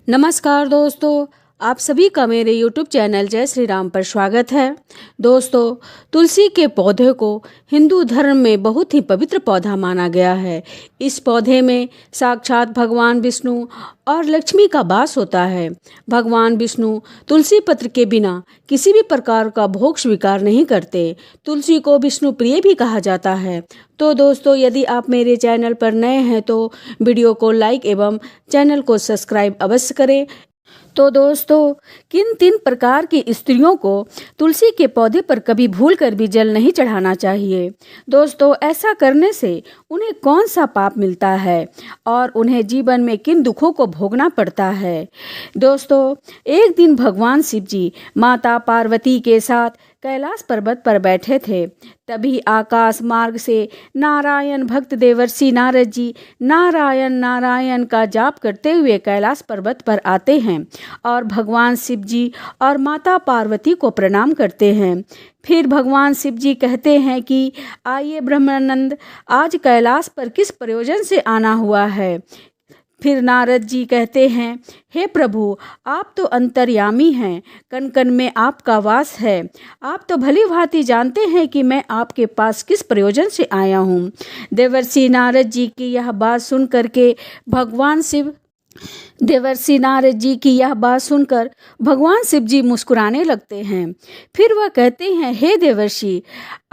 नमस्कार दोस्तों, आप सभी का मेरे YouTube चैनल जय श्री राम पर स्वागत है। दोस्तों, तुलसी के पौधे को हिंदू धर्म में बहुत ही पवित्र पौधा माना गया है। इस पौधे में साक्षात भगवान विष्णु और लक्ष्मी का वास होता है। भगवान विष्णु तुलसी पत्र के बिना किसी भी प्रकार का भोग स्वीकार नहीं करते। तुलसी को विष्णु प्रिय भी कहा जाता है। तो दोस्तों, यदि आप मेरे चैनल पर नए हैं तो वीडियो को लाइक एवं चैनल को सब्सक्राइब अवश्य करें। तो दोस्तों, किन 3 प्रकार की स्त्रियों को तुलसी के पौधे पर कभी भूल कर भी जल नहीं चढ़ाना चाहिए। दोस्तों, ऐसा करने से उन्हें कौन सा पाप मिलता है और उन्हें जीवन में किन दुखों को भोगना पड़ता है। दोस्तों, एक दिन भगवान शिव जी माता पार्वती के साथ कैलाश पर्वत पर बैठे थे। तभी आकाश मार्ग से नारायण भक्त देवर्षि नारद जी नारायण नारायण का जाप करते हुए कैलाश पर्वत पर आते हैं और भगवान शिव जी और माता पार्वती को प्रणाम करते हैं। फिर भगवान शिव जी कहते हैं कि आइए ब्रह्मानंद, आज कैलाश पर किस प्रयोजन से आना हुआ है। फिर नारद जी कहते हैं, हे प्रभु, आप तो अंतर्यामी हैं, कण कण में आपका वास है। आप तो भली भांति जानते हैं कि मैं आपके पास किस प्रयोजन से आया हूँ। देवर्षि नारद जी की यह बात सुन करके भगवान शिव जी मुस्कुराने लगते हैं। फिर वह कहते हैं, हे देवर्षि,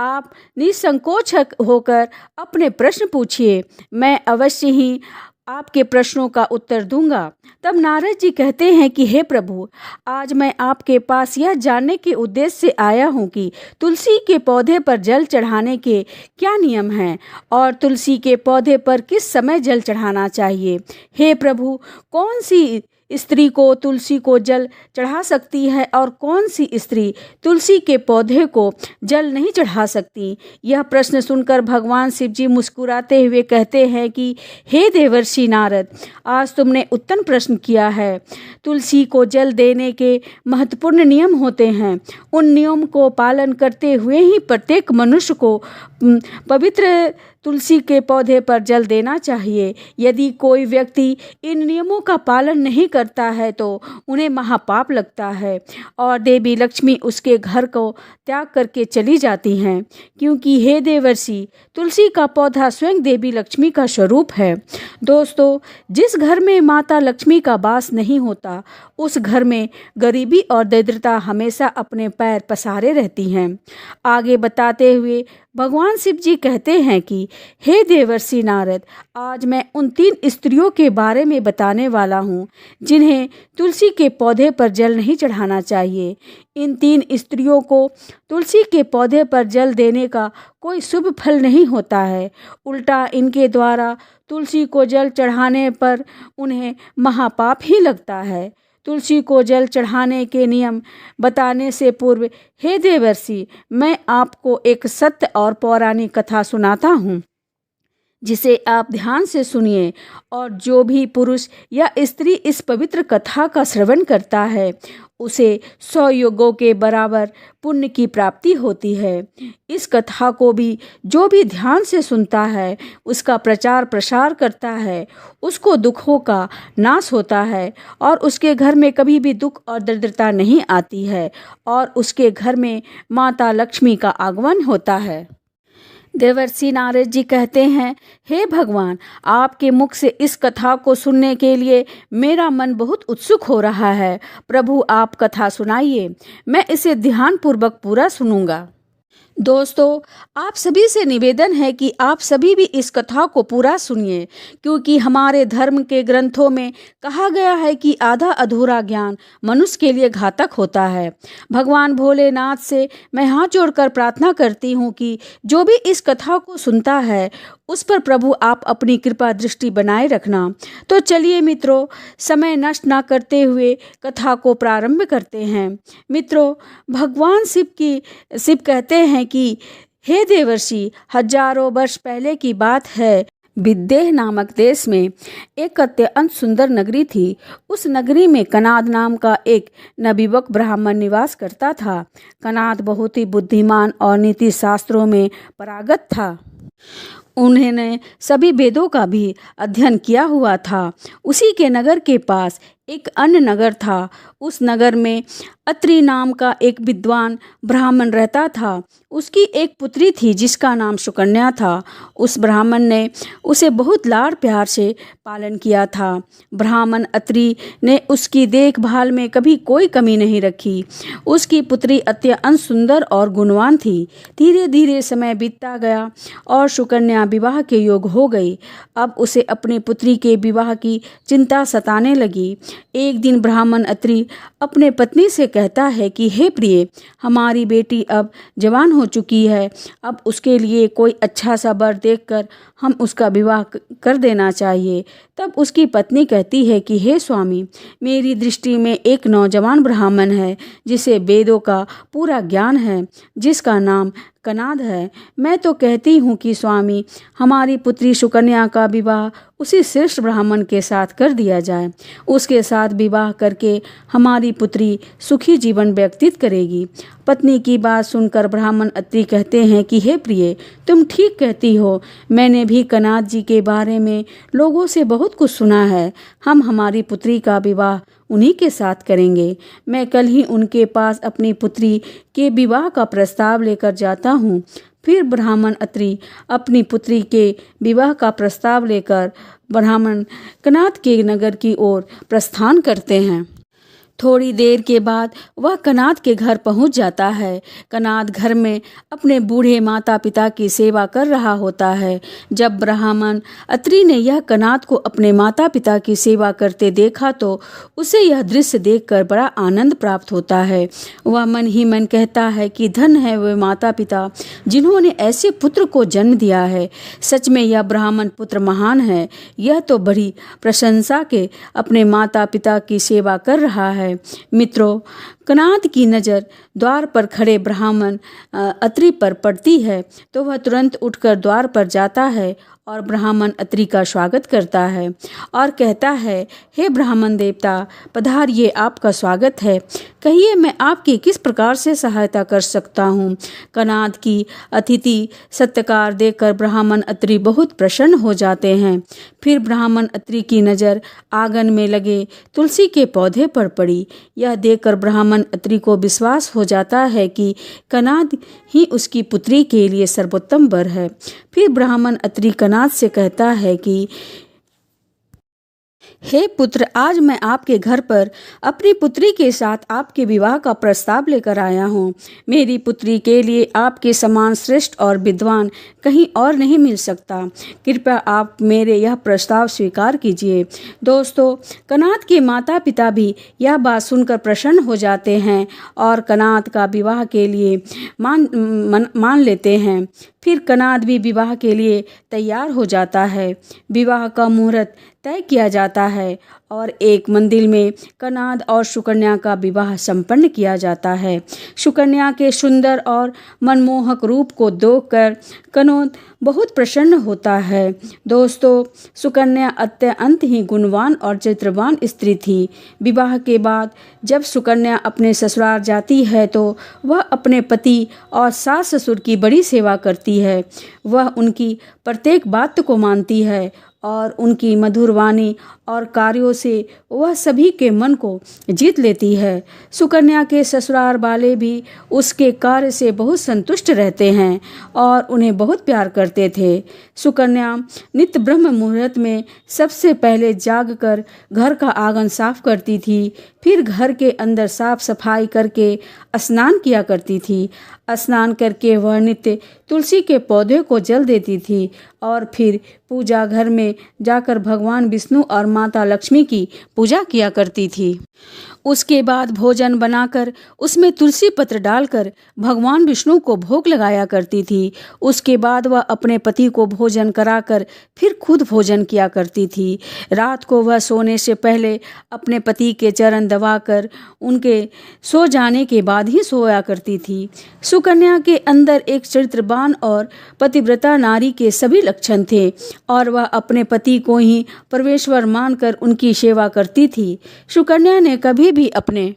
आप निसंकोच होकर अपने प्रश्न पूछिए, मैं अवश्य ही आपके प्रश्नों का उत्तर दूंगा। तब नारद जी कहते हैं कि हे प्रभु, आज मैं आपके पास यह जानने के उद्देश्य से आया हूँ कि तुलसी के पौधे पर जल चढ़ाने के क्या नियम हैं और तुलसी के पौधे पर किस समय जल चढ़ाना चाहिए। हे प्रभु, कौन सी स्त्री को तुलसी को जल चढ़ा सकती है और कौन सी स्त्री तुलसी के पौधे को जल नहीं चढ़ा सकती। यह प्रश्न सुनकर भगवान शिव जी मुस्कुराते हुए कहते हैं कि हे देवर्षि नारद, आज तुमने उत्तम प्रश्न किया है। तुलसी को जल देने के महत्वपूर्ण नियम होते हैं। उन नियम को पालन करते हुए ही प्रत्येक मनुष्य को पवित्र तुलसी के पौधे पर जल देना चाहिए। यदि कोई व्यक्ति इन नियमों का पालन नहीं करता है तो उन्हें महापाप लगता है और देवी लक्ष्मी उसके घर को त्याग करके चली जाती हैं, क्योंकि हे देवर्षि, तुलसी का पौधा स्वयं देवी लक्ष्मी का स्वरूप है। दोस्तों, जिस घर में माता लक्ष्मी का वास नहीं होता, उस घर में गरीबी और दरिद्रता हमेशा अपने पैर पसारे रहती हैं। आगे बताते हुए भगवान शिव जी कहते हैं कि हे देवर्षि नारद, आज मैं उन 3 स्त्रियों के बारे में बताने वाला हूँ जिन्हें तुलसी के पौधे पर जल नहीं चढ़ाना चाहिए। इन 3 स्त्रियों को तुलसी के पौधे पर जल देने का कोई शुभ फल नहीं होता है। उल्टा इनके द्वारा तुलसी को जल चढ़ाने पर उन्हें महापाप ही लगता है। तुलसी को जल चढ़ाने के नियम बताने से पूर्व हे देवर्षि, मैं आपको एक सत्य और पौराणिक कथा सुनाता हूँ, जिसे आप ध्यान से सुनिए। और जो भी पुरुष या स्त्री इस पवित्र कथा का श्रवण करता है, उसे 100 योगों के बराबर पुण्य की प्राप्ति होती है। इस कथा को भी जो भी ध्यान से सुनता है, उसका प्रचार प्रसार करता है, उसको दुखों का नाश होता है और उसके घर में कभी भी दुख और दरिद्रता नहीं आती है और उसके घर में माता लक्ष्मी का आगमन होता है। देवर्षि नारद जी कहते हैं, हे भगवान, आपके मुख से इस कथा को सुनने के लिए मेरा मन बहुत उत्सुक हो रहा है। प्रभु, आप कथा सुनाइए, मैं इसे ध्यानपूर्वक पूरा सुनूंगा। दोस्तों, आप सभी से निवेदन है कि आप सभी भी इस कथा को पूरा सुनिए, क्योंकि हमारे धर्म के ग्रंथों में कहा गया है कि आधा अधूरा ज्ञान मनुष्य के लिए घातक होता है। भगवान भोलेनाथ से मैं हाथ जोड़कर प्रार्थना करती हूँ कि जो भी इस कथा को सुनता है, उस पर प्रभु आप अपनी कृपा दृष्टि बनाए रखना। तो चलिए मित्रों, समय नष्ट ना करते हुए कथा को प्रारंभ करते हैं। मित्रों, भगवान शिव कहते हैं कि हे देवर्षि, हजारों वर्ष पहले की बात है। विदेह नामक देश में एक अत्यंत सुंदर नगरी थी। उस नगरी में कनाद नाम का एक नवयुवक ब्राह्मण निवास करता था। कनाद बहुत ही बुद्धिमान और नीति शास्त्रों में पारंगत था। उन्होंने सभी वेदों का भी अध्ययन किया हुआ था। उसी के नगर के पास एक अन्य नगर था। उस नगर में अत्रि नाम का एक विद्वान ब्राह्मण रहता था। उसकी एक पुत्री थी जिसका नाम सुकन्या था। उस ब्राह्मण ने उसे बहुत लाड़ प्यार से पालन किया था। ब्राह्मण अत्रि ने उसकी देखभाल में कभी कोई कमी नहीं रखी। उसकी पुत्री अत्यंत सुंदर और गुणवान थी। धीरे धीरे समय बीतता गया और सुकन्या विवाह के योग हो गई। अब उसे अपनी पुत्री के विवाह की चिंता सताने लगी। एक दिन ब्राह्मण अत्रि अपने पत्नी से कहता है कि हे प्रिय, हमारी बेटी अब जवान हो चुकी है। अब उसके लिए कोई अच्छा सा वर देखकर हम उसका विवाह कर देना चाहिए। तब उसकी पत्नी कहती है कि हे स्वामी, मेरी दृष्टि में एक नौजवान ब्राह्मण है जिसे वेदों का पूरा ज्ञान है, जिसका नाम कनाद है। मैं तो कहती हूँ कि स्वामी, हमारी पुत्री सुकन्या का विवाह उसी श्रेष्ठ ब्राह्मण के साथ कर दिया जाए। उसके साथ विवाह करके हमारी पुत्री सुखी जीवन व्यतीत करेगी। पत्नी की बात सुनकर ब्राह्मण अत्रि कहते हैं कि हे प्रिय, तुम ठीक कहती हो। मैंने भी कनाद जी के बारे में लोगों से बहुत कुछ सुना है। हम हमारी पुत्री का विवाह उन्हीं के साथ करेंगे। मैं कल ही उनके पास अपनी पुत्री के विवाह का प्रस्ताव लेकर जाता हूँ। फिर ब्राह्मण अत्रि अपनी पुत्री के विवाह का प्रस्ताव लेकर ब्राह्मण कनाद के नगर की ओर प्रस्थान करते हैं। थोड़ी देर के बाद वह कनाद के घर पहुंच जाता है। कनाद घर में अपने बूढ़े माता पिता की सेवा कर रहा होता है। जब ब्राह्मण अत्रि ने यह कनाद को अपने माता पिता की सेवा करते देखा तो उसे यह दृश्य देखकर बड़ा आनंद प्राप्त होता है। वह मन ही मन कहता है कि धन्य है वे माता पिता जिन्होंने ऐसे पुत्र को जन्म दिया है। सच में यह ब्राह्मण पुत्र महान है। यह तो बड़ी प्रशंसा के अपने माता पिता की सेवा कर रहा है। मित्रों, कनाद की नज़र द्वार पर खड़े ब्राह्मण अत्रि पर पड़ती है तो वह तुरंत उठकर द्वार पर जाता है और ब्राह्मण अत्रि का स्वागत करता है और कहता है, हे ब्राह्मण देवता, पधारिए, आपका स्वागत है। कहिए मैं आपकी किस प्रकार से सहायता कर सकता हूँ। कनाद की अतिथि सत्कार देकर ब्राह्मण अत्रि बहुत प्रसन्न हो जाते हैं। फिर ब्राह्मण अत्रि की नज़र आंगन में लगे तुलसी के पौधे पर पड़ी। यह देखकर ब्राह्मण अत्रि को विश्वास हो जाता है कि कनाद ही उसकी पुत्री के लिए सर्वोत्तम वर है। फिर ब्राह्मण अत्रि कनाद से कहता है कि हे पुत्र, आज मैं आपके घर पर अपनी पुत्री के साथ आपके विवाह का प्रस्ताव लेकर आया हूँ। मेरी पुत्री के लिए आपके समान श्रेष्ठ और विद्वान कहीं और नहीं मिल सकता। कृपया आप मेरे यह प्रस्ताव स्वीकार कीजिए। दोस्तों, कनाद के माता पिता भी यह बात सुनकर प्रसन्न हो जाते हैं और कनाद का विवाह के लिए मान लेते हैं। फिर कनाद भी विवाह के लिए तैयार हो जाता है। विवाह का मुहूर्त तय किया जाता है और एक मंदिर में कनाद और सुकन्या का विवाह संपन्न किया जाता है। सुकन्या के सुंदर और मनमोहक रूप को देखकर कनाद बहुत प्रसन्न होता है। दोस्तों, सुकन्या अत्यंत ही गुणवान और चरित्रवान स्त्री थी। विवाह के बाद जब सुकन्या अपने ससुराल जाती है तो वह अपने पति और सास ससुर की बड़ी सेवा करती है। वह उनकी प्रत्येक बात को मानती है और उनकी मधुर वाणी और कार्यों से वह सभी के मन को जीत लेती है। सुकन्या के ससुराल वाले भी उसके कार्य से बहुत संतुष्ट रहते हैं और उन्हें बहुत प्यार करते थे। सुकन्या नित्य ब्रह्म मुहूर्त में सबसे पहले जागकर घर का आंगन साफ करती थी। फिर घर के अंदर साफ सफाई करके स्नान किया करती थी। स्नान करके वह नित्य तुलसी के पौधे को जल देती थी और फिर पूजा घर में जाकर भगवान विष्णु और माता लक्ष्मी की पूजा किया करती थी। उसके बाद भोजन बनाकर उसमें तुलसी पत्र डालकर भगवान विष्णु को भोग लगाया करती थी। उसके बाद वह अपने पति को भोजन कराकर फिर खुद भोजन किया करती थी। रात को वह सोने से पहले अपने पति के चरण दबाकर उनके सो जाने के बाद ही सोया करती थी। सुकन्या के अंदर एक चरित्रवान और पतिव्रता नारी के सभी लक्षण थे और वह अपने पति को ही परमेश्वर मानकर उनकी सेवा करती थी। सुकन्या ने कभी भी अपने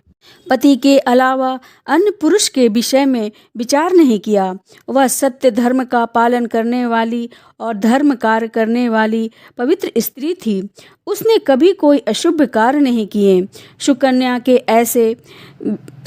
पति के अलावा अन्य पुरुष के विषय में विचार नहीं किया। वह सत्य धर्म का पालन करने वाली और धर्म कार्य करने वाली पवित्र स्त्री थी। उसने कभी कोई अशुभ कार्य नहीं किए। सुकन्या के ऐसे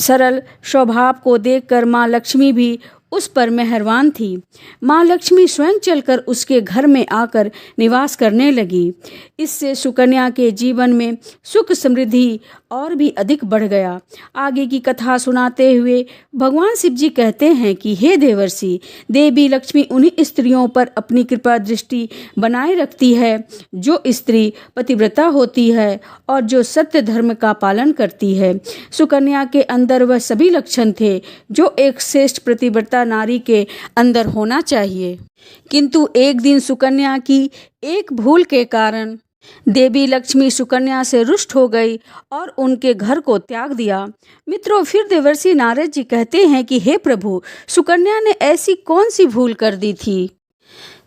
सरल स्वभाव को देखकर माँ लक्ष्मी भी उस पर मेहरबान थी। माँ लक्ष्मी स्वयं चलकर उसके घर में आकर निवास करने लगी। इससे सुकन्या के जीवन में सुख समृद्धि और भी अधिक बढ़ गया। आगे की कथा सुनाते हुए भगवान शिव जी कहते हैं कि हे देवर्षि, देवी लक्ष्मी उन्हीं स्त्रियों पर अपनी कृपा दृष्टि बनाए रखती है जो स्त्री पतिव्रता होती है और जो सत्य धर्म का पालन करती है। सुकन्या के अंदर वह सभी लक्षण थे जो एक श्रेष्ठ पतिव्रता नारी के अंदर होना चाहिए। किंतु एक दिन सुकन्या की एक भूल के कारण देवी लक्ष्मी सुकन्या से रुष्ट हो गई और उनके घर को त्याग दिया। मित्रों, फिर देवर्षि नारद जी कहते हैं कि हे प्रभु, सुकन्या ने ऐसी कौन सी भूल कर दी थी?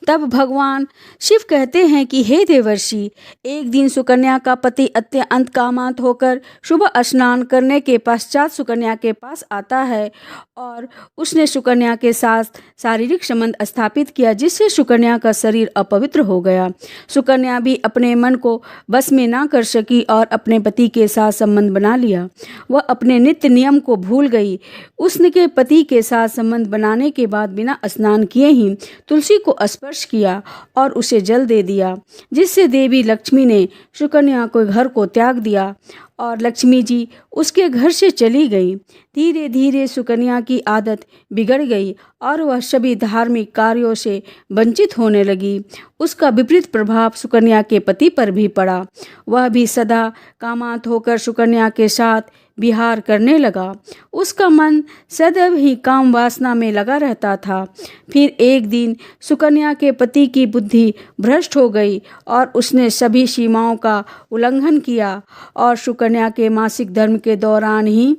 तब भगवान शिव कहते हैं कि हे देवर्षि, एक दिन सुकन्या का पति अत्यंत कामांत होकर सुबह स्नान करने के पश्चात सुकन्या के पास आता है और उसने सुकन्या के साथ शारीरिक संबंध स्थापित किया, जिससे सुकन्या का शरीर अपवित्र हो गया। सुकन्या भी अपने मन को बस में ना कर सकी और अपने पति के साथ संबंध बना लिया। वह अपने नित्य नियम को भूल गई। उसने पति के साथ संबंध बनाने के बाद बिना स्नान किए ही तुलसी को स्पर्श किया और उसे जल दे दिया, जिससे देवी लक्ष्मी ने सुकन्या को घर को त्याग दिया और लक्ष्मी जी उसके घर से चली गई। धीरे धीरे सुकन्या की आदत बिगड़ गई और वह सभी धार्मिक कार्यों से वंचित होने लगी। उसका विपरीत प्रभाव सुकन्या के पति पर भी पड़ा। वह भी सदा कामांत होकर सुकन्या के साथ विहार करने लगा। उसका मन सदैव ही काम वासना में लगा रहता था। फिर एक दिन सुकन्या के पति की बुद्धि भ्रष्ट हो गई और उसने सभी सीमाओं का उल्लंघन किया और सुकन्या के मासिक धर्म के दौरान ही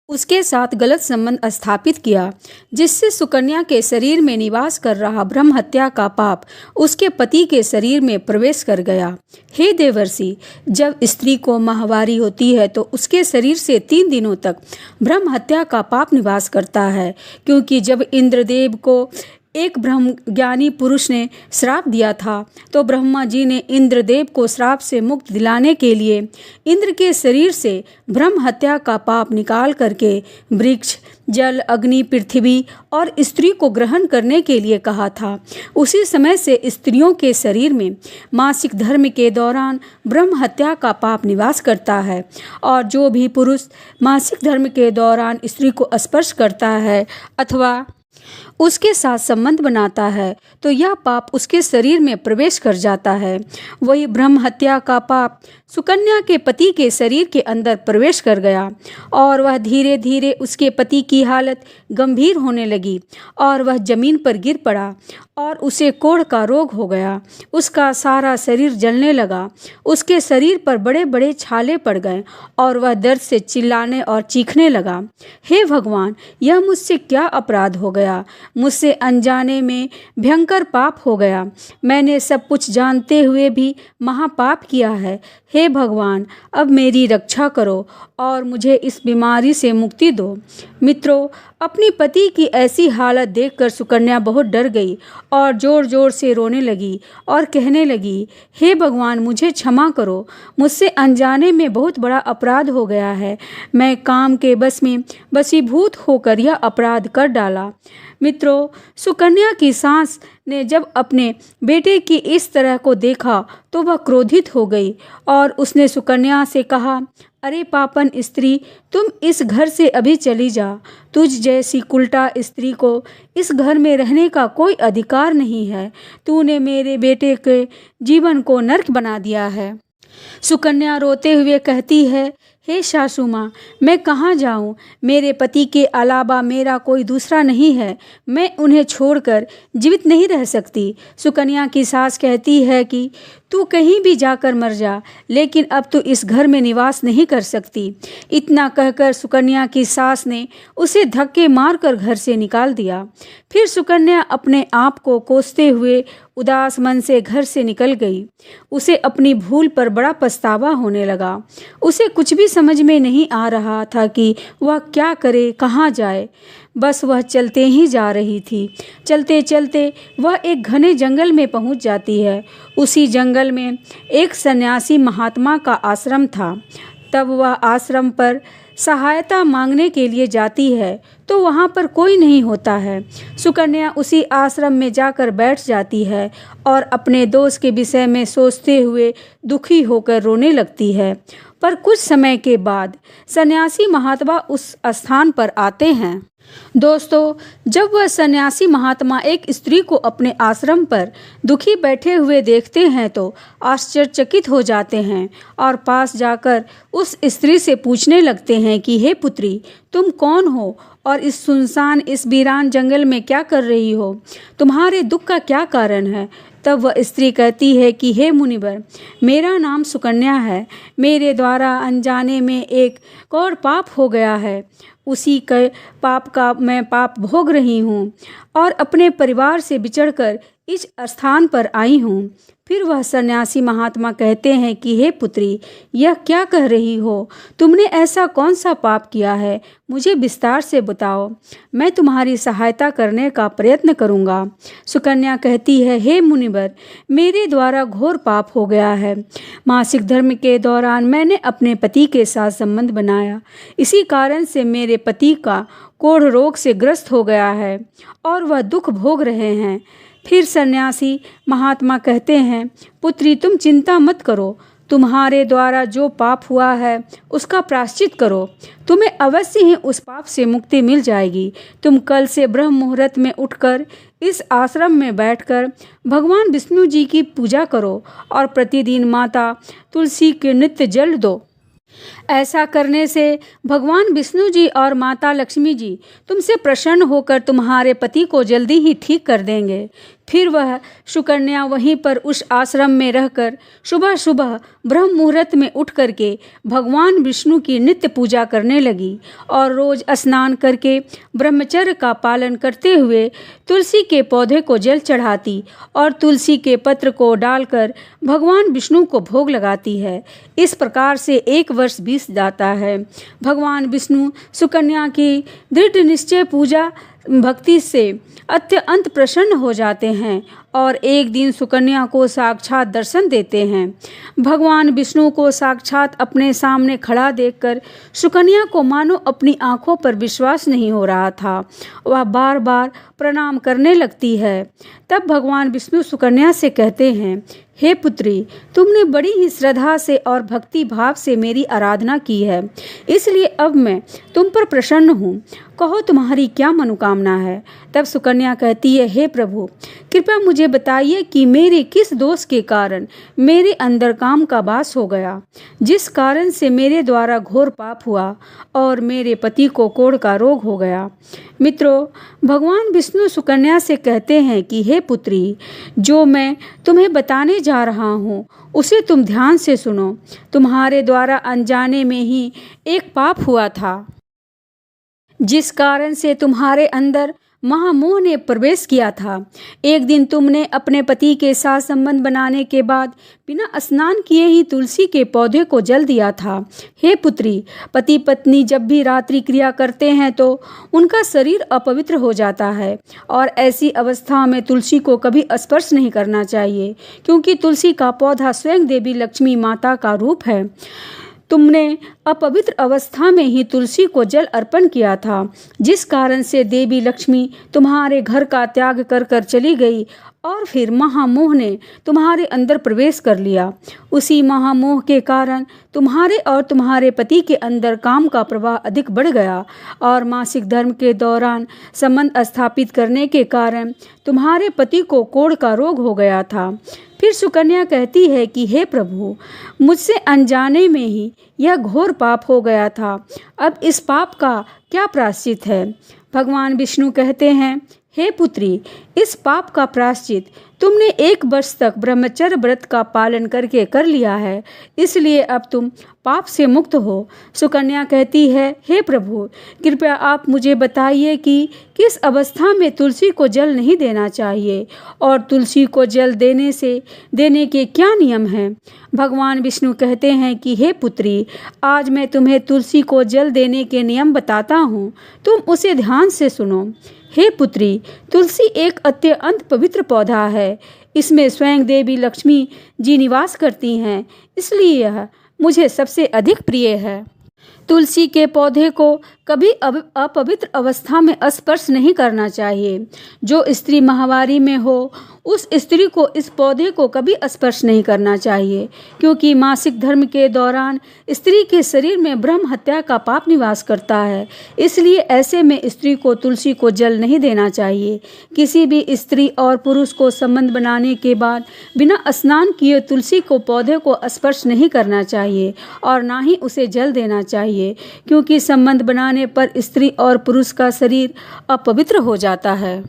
उसके साथ गलत संबंध स्थापित किया, जिससे सुकन्या के शरीर में निवास कर रहा ब्रह्म हत्या का पाप उसके पति के शरीर में प्रवेश कर गया। हे देवर्षि, जब स्त्री को माहवारी होती है तो उसके शरीर से 3 दिनों तक ब्रह्म हत्या का पाप निवास करता है, क्योंकि जब इंद्रदेव को एक ब्रह्म ज्ञानी पुरुष ने श्राप दिया था तो ब्रह्मा जी ने इंद्रदेव को श्राप से मुक्त दिलाने के लिए इंद्र के शरीर से ब्रह्म हत्या का पाप निकाल करके वृक्ष, जल, अग्नि, पृथ्वी और स्त्री को ग्रहण करने के लिए कहा था। उसी समय से स्त्रियों के शरीर में मासिक धर्म के दौरान ब्रह्म हत्या का पाप निवास करता है और जो भी पुरुष मासिक धर्म के दौरान स्त्री को स्पर्श करता है अथवा उसके साथ संबंध बनाता है तो यह पाप उसके शरीर में प्रवेश कर जाता है। वही ब्रह्म हत्या का पाप सुकन्या के पति के शरीर के अंदर प्रवेश कर गया और वह धीरे धीरे उसके पति की हालत गंभीर होने लगी और वह जमीन पर गिर पड़ा और उसे कोढ़ का रोग हो गया। उसका सारा शरीर जलने लगा। उसके शरीर पर बड़े बड़े छाले पड़ गए और वह दर्द से चिल्लाने और चीखने लगा। हे भगवान, यह मुझसे क्या अपराध हो गया? मुझसे अनजाने में भयंकर पाप हो गया। मैंने सब कुछ जानते हुए भी महापाप किया है। हे भगवान, अब मेरी रक्षा करो और मुझे इस बीमारी से मुक्ति दो। मित्रों, अपनी पति की ऐसी हालत देखकर सुकन्या बहुत डर गई और जोर जोर से रोने लगी और कहने लगी, हे भगवान, मुझे क्षमा करो। मुझसे अनजाने में बहुत बड़ा अपराध हो गया है। मैं काम के बस में वशीभूत होकर यह अपराध कर डाला। मित्रों, सुकन्या की सास ने जब अपने बेटे की इस तरह को देखा तो वह क्रोधित हो गई और उसने सुकन्या से कहा, अरे पापन स्त्री, तुम इस घर से अभी चली जा। तुझ जैसी कुलटा स्त्री को इस घर में रहने का कोई अधिकार नहीं है। तूने मेरे बेटे के जीवन को नर्क बना दिया है। सुकन्या रोते हुए कहती है, हे सासू माँ, मैं कहाँ जाऊँ? मेरे पति के अलावा मेरा कोई दूसरा नहीं है। मैं उन्हें छोड़कर जीवित नहीं रह सकती। सुकन्या की सास कहती है कि तू कहीं भी जाकर मर जा, लेकिन अब तू इस घर में निवास नहीं कर सकती। इतना कहकर सुकन्या की सास ने उसे धक्के मारकर घर से निकाल दिया। फिर सुकन्या अपने आप को कोसते हुए उदास मन से घर से निकल गई। उसे अपनी भूल पर बड़ा पछतावा होने लगा। उसे कुछ भी समझ में नहीं आ रहा था कि वह क्या करे, कहाँ जाए। बस वह चलते ही जा रही थी। चलते चलते वह एक घने जंगल में पहुंच जाती है। उसी जंगल में एक सन्यासी महात्मा का आश्रम था। तब वह आश्रम पर सहायता मांगने के लिए जाती है तो वहाँ पर कोई नहीं होता है। सुकन्या उसी आश्रम में जाकर बैठ जाती है और अपने दोस्त के विषय में सोचते हुए दुखी होकर रोने लगती है। पर कुछ समय के बाद सन्यासी महात्मा उस स्थान पर आते हैं। दोस्तों, जब वह सन्यासी महात्मा एक स्त्री को अपने आश्रम पर दुखी बैठे हुए देखते हैं तो आश्चर्यचकित हो जाते हैं और पास जाकर उस स्त्री से पूछने लगते हैं कि हे पुत्री, तुम कौन हो और इस सुनसान, इस वीरान जंगल में क्या कर रही हो? तुम्हारे दुख का क्या कारण है? तब वह स्त्री कहती है कि हे मुनिवर, मेरा नाम सुकन्या है। मेरे द्वारा अनजाने में एक और पाप हो गया है। उसी के पाप का मैं पाप भोग रही हूँ और अपने परिवार से बिछड़कर इस स्थान पर आई हूँ। फिर वह सन्यासी महात्मा कहते हैं कि हे पुत्री, यह क्या कह रही हो? तुमने ऐसा कौन सा पाप किया है? मुझे विस्तार से बताओ, मैं तुम्हारी सहायता करने का प्रयत्न करूँगा। सुकन्या कहती है, हे मुनिवर, मेरे द्वारा घोर पाप हो गया है। मासिक धर्म के दौरान मैंने अपने पति के साथ संबंध बनाया। इसी कारण से मेरे पति का कोढ़ रोग से ग्रस्त हो गया है और वह दुख भोग रहे हैं। फिर सन्यासी महात्मा कहते हैं, पुत्री, तुम चिंता मत करो। तुम्हारे द्वारा जो पाप हुआ है उसका प्रायश्चित करो। तुम्हें अवश्य ही उस पाप से मुक्ति मिल जाएगी। तुम कल से ब्रह्म मुहूर्त में उठकर इस आश्रम में बैठकर भगवान विष्णु जी की पूजा करो और प्रतिदिन माता तुलसी के नित्य जल दो। ऐसा करने से भगवान विष्णु जी और माता लक्ष्मी जी तुमसे प्रसन्न होकर तुम्हारे पति को जल्दी ही ठीक कर देंगे। फिर वह सुकन्या वहीं पर उस आश्रम में रहकर सुबह सुबह ब्रह्म मुहूर्त में उठ करके भगवान विष्णु की नित्य पूजा करने लगी और रोज स्नान करके ब्रह्मचर्य का पालन करते हुए तुलसी के पौधे को जल चढ़ाती और तुलसी के पत्र को डालकर भगवान विष्णु को भोग लगाती है। इस प्रकार से 1 वर्ष बीत जाता है। भगवान विष्णु सुकन्या की दृढ़ निश्चय पूजा भक्ति से अत्यंत प्रसन्न हो जाते हैं और एक दिन सुकन्या को साक्षात दर्शन देते हैं। भगवान विष्णु को साक्षात अपने सामने खड़ा देखकर सुकन्या को मानो अपनी आंखों पर विश्वास नहीं हो रहा था। वह बार बार प्रणाम करने लगती है। तब भगवान विष्णु सुकन्या से कहते हैं, हे पुत्री, तुमने बड़ी ही श्रद्धा से और भक्ति भाव से मेरी आराधना की है, इसलिए अब मैं तुम पर प्रसन्न हूँ। कहो, तुम्हारी क्या मनोकामना है? तब सुकन्या कहती है, हे प्रभु, कृपया मुझे बताइए कि मेरे किस दोष के कारण मेरे अंदर काम का वास हो गया, जिस कारण से मेरे द्वारा घोर पाप हुआ और मेरे पति को कोढ़ का रोग हो गया। मित्रों, भगवान विष्णु सुकन्या से कहते हैं कि हे पुत्री, जो मैं तुम्हें बताने जा रहा हूँ उसे तुम ध्यान से सुनो। तुम्हारे द्वारा अनजाने में ही एक पाप हुआ था, जिस कारण से तुम्हारे अंदर महामोह ने प्रवेश किया था। एक दिन तुमने अपने पति के साथ संबंध बनाने के बाद बिना स्नान किए ही तुलसी के पौधे को जल दिया था। हे पुत्री, पति पत्नी जब भी रात्रि क्रिया करते हैं तो उनका शरीर अपवित्र हो जाता है और ऐसी अवस्था में तुलसी को कभी स्पर्श नहीं करना चाहिए, क्योंकि तुलसी का पौधा स्वयं देवी लक्ष्मी माता का रूप है। तुमने अपवित्र अवस्था में ही तुलसी को जल अर्पण किया था, जिस कारण से देवी लक्ष्मी तुम्हारे घर का त्याग कर कर चली गई और फिर महामोह ने तुम्हारे अंदर प्रवेश कर लिया। उसी महामोह के कारण तुम्हारे और तुम्हारे पति के अंदर काम का प्रवाह अधिक बढ़ गया और मासिक धर्म के दौरान संबंध स्थापित करने के कारण तुम्हारे पति को कोढ़ का रोग हो गया था। फिर सुकन्या कहती है कि हे प्रभु, मुझसे अनजाने में ही यह घोर पाप हो गया था। अब इस पाप का क्या प्रायश्चित है? भगवान विष्णु कहते हैं, हे पुत्री, इस पाप का प्रायश्चित तुमने 1 वर्ष तक ब्रह्मचर्य व्रत का पालन करके कर लिया है, इसलिए अब तुम पाप से मुक्त हो। सुकन्या कहती है, हे प्रभु, कृपया आप मुझे बताइए कि किस अवस्था में तुलसी को जल नहीं देना चाहिए और तुलसी को जल देने के क्या नियम हैं। भगवान विष्णु कहते हैं कि हे पुत्री, आज मैं तुम्हें तुलसी को जल देने के नियम बताता हूँ, तुम उसे ध्यान से सुनो। हे पुत्री, तुलसी एक अत्यंत पवित्र पौधा है। इसमें स्वयं देवी लक्ष्मी जी निवास करती हैं, इसलिए यह मुझे सबसे अधिक प्रिय है। तुलसी के पौधे को कभी अपवित्र अवस्था में स्पर्श नहीं करना चाहिए। जो स्त्री माहवारी में हो, उस स्त्री को इस पौधे को कभी स्पर्श नहीं करना चाहिए, क्योंकि मासिक धर्म के दौरान स्त्री के शरीर में ब्रह्म हत्या का पाप निवास करता है। इसलिए ऐसे में स्त्री को तुलसी को जल नहीं देना चाहिए। किसी भी स्त्री और पुरुष को संबंध बनाने के बाद बिना स्नान किए तुलसी को पौधे को स्पर्श नहीं करना चाहिए और ना ही उसे जल देना चाहिए, क्योंकि संबंध बनाने पर स्त्री और पुरुष का शरीर अपवित्र हो जाता है।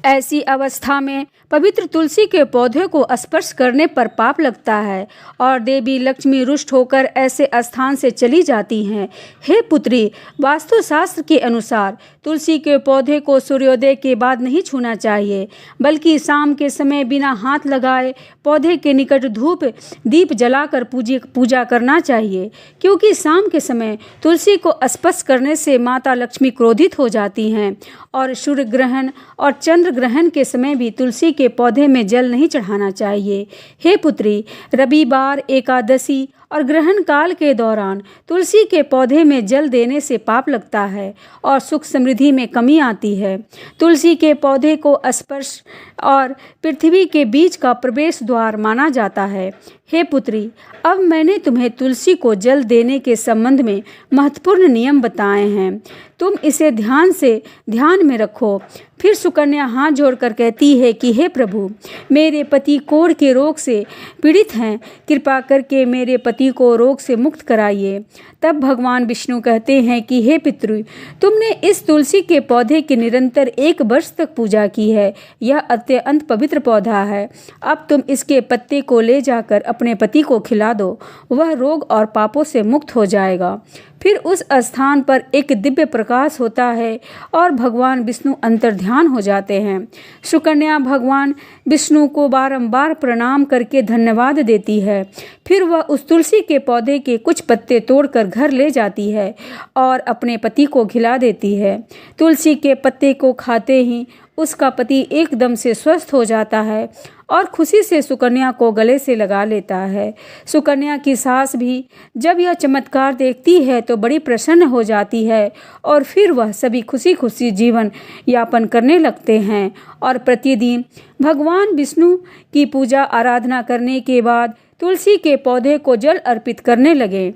ऐसी अवस्था में पवित्र तुलसी के पौधे को स्पर्श करने पर पाप लगता है और देवी लक्ष्मी रुष्ट होकर ऐसे स्थान से चली जाती हैं। हे पुत्री, वास्तुशास्त्र के अनुसार तुलसी के पौधे को सूर्योदय के बाद नहीं छूना चाहिए, बल्कि शाम के समय बिना हाथ लगाए पौधे के निकट धूप दीप जलाकर पूजा करना चाहिए, क्योंकि शाम के समय तुलसी को स्पर्श करने से माता लक्ष्मी क्रोधित हो जाती हैं और सूर्य ग्रहण और चंद्र ग्रहण के समय भी तुलसी के पौधे में जल नहीं चढ़ाना चाहिए। हे पुत्री, रविवार, एकादशी और ग्रहण काल के दौरान तुलसी के पौधे में जल देने से पाप लगता है और सुख समृद्धि में कमी आती है। तुलसी के पौधे को स्पर्श और पृथ्वी के बीच का प्रवेश द्वार माना जाता है। हे पुत्री, अब मैंने तुम्हें तुलसी को जल देने के संबंध में महत्वपूर्ण नियम बताए हैं, तुम इसे ध्यान में रखो। फिर सुकन्या हाथ जोड़कर कहती है कि हे प्रभु, मेरे पति कोढ़ के रोग से पीड़ित हैं, कृपा करके मेरे पति को रोग से मुक्त कराइए। तब भगवान विष्णु कहते हैं कि हे पितृ, तुमने इस तुलसी के पौधे की निरंतर 1 वर्ष तक पूजा की है। यह अत्यंत पवित्र पौधा है। अब तुम इसके पत्ते को ले जाकर अपने पति को खिला दो, वह रोग और पापों से मुक्त हो जाएगा। फिर उस स्थान पर एक दिव्य प्रकाश होता है और भगवान विष्णु अंतर्ध्यान हो जाते हैं। सुकन्या भगवान विष्णु को बारंबार प्रणाम करके धन्यवाद देती है। फिर वह उस तुलसी के पौधे के कुछ पत्ते तोड़कर घर ले जाती है और अपने पति को खिला देती है। तुलसी के पत्ते को खाते ही उसका पति एकदम से स्वस्थ हो जाता है और खुशी से सुकन्या को गले से लगा लेता है। सुकन्या की सास भी जब यह चमत्कार देखती है तो बड़ी प्रसन्न हो जाती है और फिर वह सभी खुशी खुशी जीवन यापन करने लगते हैं और प्रतिदिन भगवान विष्णु की पूजा आराधना करने के बाद तुलसी के पौधे को जल अर्पित करने लगे।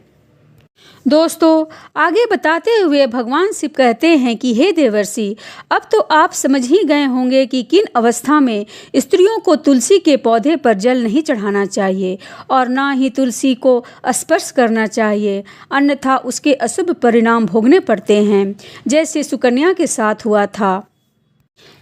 दोस्तों, आगे बताते हुए भगवान शिव कहते हैं कि हे देवर्षि, अब तो आप समझ ही गए होंगे कि किन अवस्था में स्त्रियों को तुलसी के पौधे पर जल नहीं चढ़ाना चाहिए और ना ही तुलसी को स्पर्श करना चाहिए, अन्यथा उसके अशुभ परिणाम भोगने पड़ते हैं, जैसे सुकन्या के साथ हुआ था।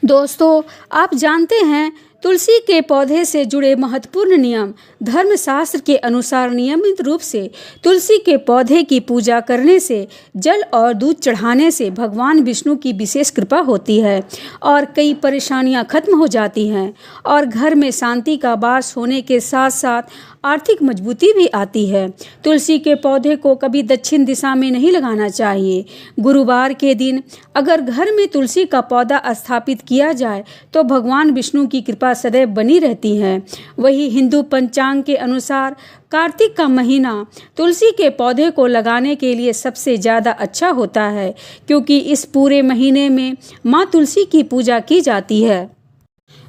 दोस्तों, आप जानते हैं तुलसी के पौधे से जुड़े महत्वपूर्ण नियम। धर्मशास्त्र के अनुसार नियमित रूप से तुलसी के पौधे की पूजा करने से, जल और दूध चढ़ाने से भगवान विष्णु की विशेष कृपा होती है और कई परेशानियां खत्म हो जाती हैं और घर में शांति का वास होने के साथ साथ आर्थिक मजबूती भी आती है। तुलसी के पौधे को कभी दक्षिण दिशा में नहीं लगाना चाहिए। गुरुवार के दिन अगर घर में तुलसी का पौधा स्थापित किया जाए तो भगवान विष्णु की कृपा सदैव बनी रहती है। वही हिंदू पंचांग के अनुसार कार्तिक का महीना तुलसी के पौधे को लगाने के लिए सबसे ज़्यादा अच्छा होता है, क्योंकि इस पूरे महीने में माँ तुलसी की पूजा की जाती है।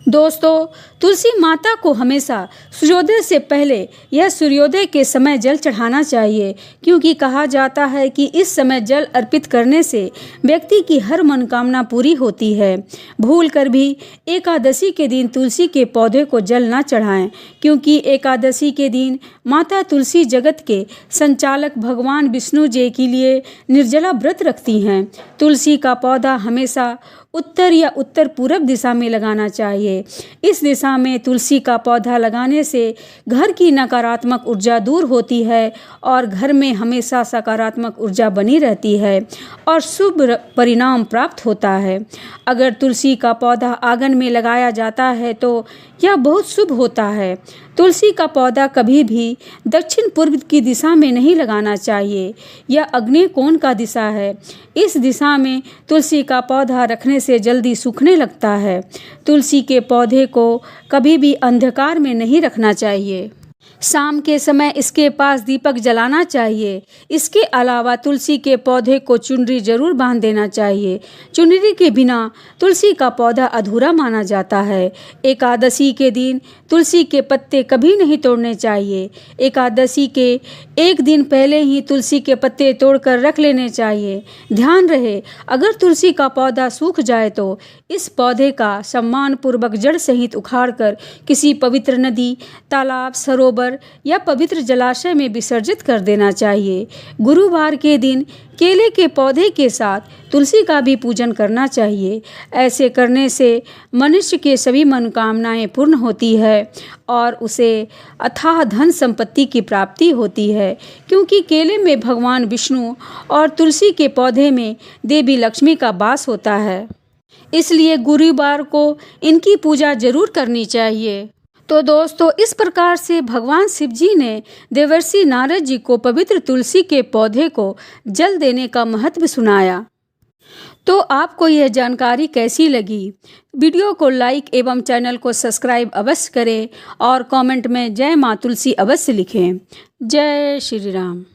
दोस्तों, तुलसी माता को हमेशा सूर्योदय से पहले या सूर्योदय के समय जल चढ़ाना चाहिए, क्योंकि कहा जाता है कि इस समय जल अर्पित करने से व्यक्ति की हर मनोकामना पूरी होती है। भूल कर भी एकादशी के दिन तुलसी के पौधे को जल न चढ़ाएं, क्योंकि एकादशी के दिन माता तुलसी जगत के संचालक भगवान विष्णु जी के लिए निर्जला व्रत रखती हैं। तुलसी का पौधा हमेशा उत्तर या उत्तर पूर्व दिशा में लगाना चाहिए। इस दिशा दिशा में तुलसी का पौधा लगाने से घर की नकारात्मक ऊर्जा दूर होती है और घर में हमेशा सकारात्मक ऊर्जा बनी रहती है और शुभ परिणाम प्राप्त होता है। अगर तुलसी का पौधा आंगन में लगाया जाता है तो यह बहुत शुभ होता है। तुलसी का पौधा कभी भी दक्षिण पूर्व की दिशा में नहीं लगाना चाहिए। यह आग्नेय कोण का दिशा है। इस दिशा में तुलसी का पौधा रखने से जल्दी सूखने लगता है। तुलसी के पौधे को कभी भी अंधकार में नहीं रखना चाहिए। शाम के समय इसके पास दीपक जलाना चाहिए। इसके अलावा तुलसी के पौधे को चुनरी जरूर बांध देना चाहिए। चुनरी के बिना तुलसी का पौधा अधूरा माना जाता है। एकादशी के दिन तुलसी के पत्ते कभी नहीं तोड़ने चाहिए। एकादशी के एक दिन पहले ही तुलसी के पत्ते तोड़कर रख लेने चाहिए। ध्यान रहे, अगर तुलसी का पौधा सूख जाए तो इस पौधे का सम्मानपूर्वक जड़ सहित उखाड़कर किसी पवित्र नदी, तालाब, सरोवर या पवित्र जलाशय में विसर्जित कर देना चाहिए। गुरुवार के दिन केले के पौधे के साथ तुलसी का भी पूजन करना चाहिए। ऐसे करने से मनुष्य के सभी मनोकामनाएं पूर्ण होती है और उसे अथाह धन संपत्ति की प्राप्ति होती है, क्योंकि केले में भगवान विष्णु और तुलसी के पौधे में देवी लक्ष्मी का वास होता है। इसलिए गुरुवार को इनकी पूजा जरूर करनी चाहिए। तो दोस्तों, इस प्रकार से भगवान शिव जी ने देवर्षि नारद जी को पवित्र तुलसी के पौधे को जल देने का महत्व सुनाया। तो आपको यह जानकारी कैसी लगी? वीडियो को लाइक एवं चैनल को सब्सक्राइब अवश्य करें और कमेंट में जय मां तुलसी अवश्य लिखें। जय श्री राम।